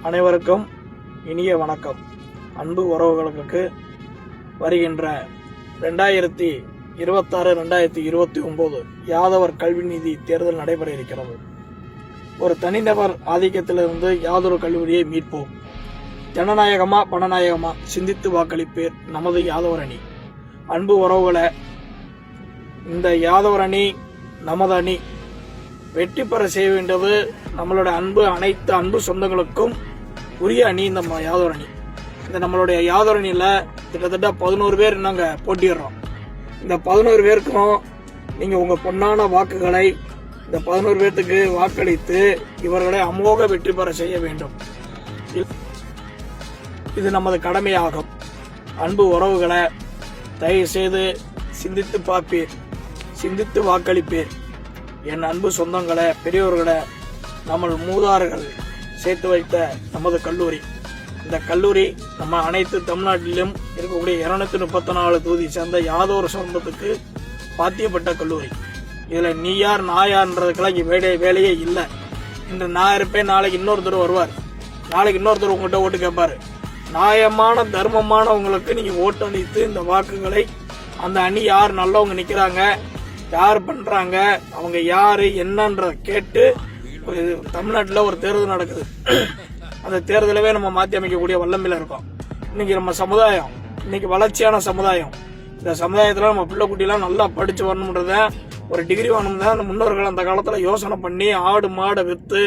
அனைவருக்கும் இனிய வணக்கம். அன்பு உறவுகளுக்கு வருகின்ற 2026-2029 யாதவர் கல்வி நிதி தேர்தல் நடைபெற இருக்கிறது. ஒரு தனிநபர் ஆதிக்கத்திலிருந்து யாதொரு கல்லூரியை மீட்போம். ஜனநாயகமா பணநாயகமா சிந்தித்து வாக்களிப்பேர் நமது யாதவர் அணி. அன்பு உறவுகளை, இந்த யாதவர் அணி நமது அணி வெற்றி பெற செய்ய வேண்டியது நம்மளோட அனைத்து அன்பு சொந்தங்களுக்கும் உரிய அணி இந்த யாதவர் அணி. இந்த நம்மளுடைய யாதவர் அணியில கிட்டத்தட்ட 11 பேர் நாங்க போட்டிடுறோம். இந்த 11 பேருக்கும் நீங்க உங்க பொன்னான வாக்குகளை இந்த 11 பேர்த்துக்கு வாக்களித்து இவர்களை அமோக வெற்றி பெற செய்ய வேண்டும். இது நமது கடமையாகும். அன்பு உறவுகளை, தயவு செய்து சிந்தித்து பார்ப்பீர், சிந்தித்து வாக்களிப்பீர். என் அன்பு சொந்தங்களை, பெரியோர்களை, நம்ம மூதார்கள் சேர்த்து வைத்த நமது கல்லூரி. இந்த கல்லூரி நம்ம அனைத்து தமிழ்நாட்டிலும் இருக்கக்கூடிய 234 தொகுதி சேர்ந்த யாதவர் சொந்தத்துக்கு பாத்தியப்பட்ட கல்லூரி. இதுல நீ யார் நான் யார்ன்றதுக்கெல்லாம் இங்க வேலையே இல்லை. இன்று நான் இருப்பேன், நாளைக்கு இன்னொருத்தர் வருவார், நாளைக்கு இன்னொருத்தர் உங்ககிட்ட ஓட்டு கேட்பாரு. நியாயமான தர்மமானவங்களுக்கு நீங்க ஓட்டு அளித்து இந்த வாக்குகளை, அந்த அணி யார் நல்லவங்க நிக்கிறாங்க, யார் பண்றாங்க, அவங்க யாரு என்னன்றத கேட்டு, தமிழ்நாட்டில் ஒரு தேர்தல் நடக்குது. அந்த தேர்தலவே நம்ம மாற்றி அமைக்கக்கூடிய வல்லமையில இருக்கோம். இன்னைக்கு நம்ம சமுதாயம் இன்னைக்கு வளர்ச்சியான சமுதாயம். இந்த சமுதாயத்துல நம்ம பிள்ளை குட்டிலாம் நல்லா படிச்சு வரணும்ன்றத, ஒரு டிகிரி வாங்கணும் அந்த முன்னோர்கள் அந்த காலத்துல யோசனை பண்ணி ஆடு மாடை வித்து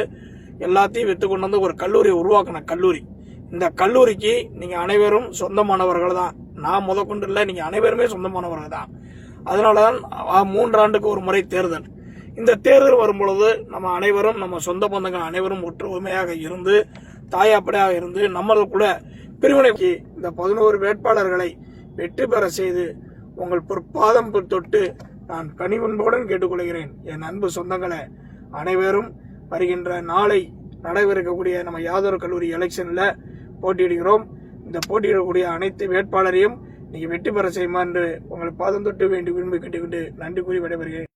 எல்லாத்தையும் வித்து கொண்டு வந்து ஒரு கல்லூரியை உருவாக்கின கல்லூரி. இந்த கல்லூரிக்கு நீங்க அனைவரும் சொந்தமானவர்கள் தான். நான் முதற்கொண்டு இல்லை, நீங்க அனைவருமே சொந்தமானவர்கள் தான். அதனாலதான் 3 ஆண்டுக்கு ஒரு முறை தேர்தல். இந்த தேர்தல் வரும் பொழுது நம்ம அனைவரும், நம்ம சொந்த பந்தங்கள் அனைவரும் ஒற்றுமையாக இருந்து, தாயாப்படையாக இருந்து, நம்மளுக்குள்ள பிரிவினைக்கு இந்த 11 வேட்பாளர்களை வெற்றி பெற செய்து உங்கள் பொற்பாதம் தொட்டு நான் கனிவன்புடன் கேட்டுக்கொள்கிறேன். என் அன்பு சொந்தங்களை, அனைவரும் வருகின்ற நாளை நடைபெறக்கூடிய நம்ம யாதவர் கல்லூரி எலெக்ஷன்ல போட்டியிடுகிறோம். இந்த போட்டியிடக்கூடிய அனைத்து வேட்பாளரையும் நீங்க வெற்றி பெற செய்யுமா என்று உங்கள் பாதம் தொட்டு வேண்டி விரும்பி கேட்டுக்கொண்டு நன்றி கூறி விடைபெறுகிறேன்.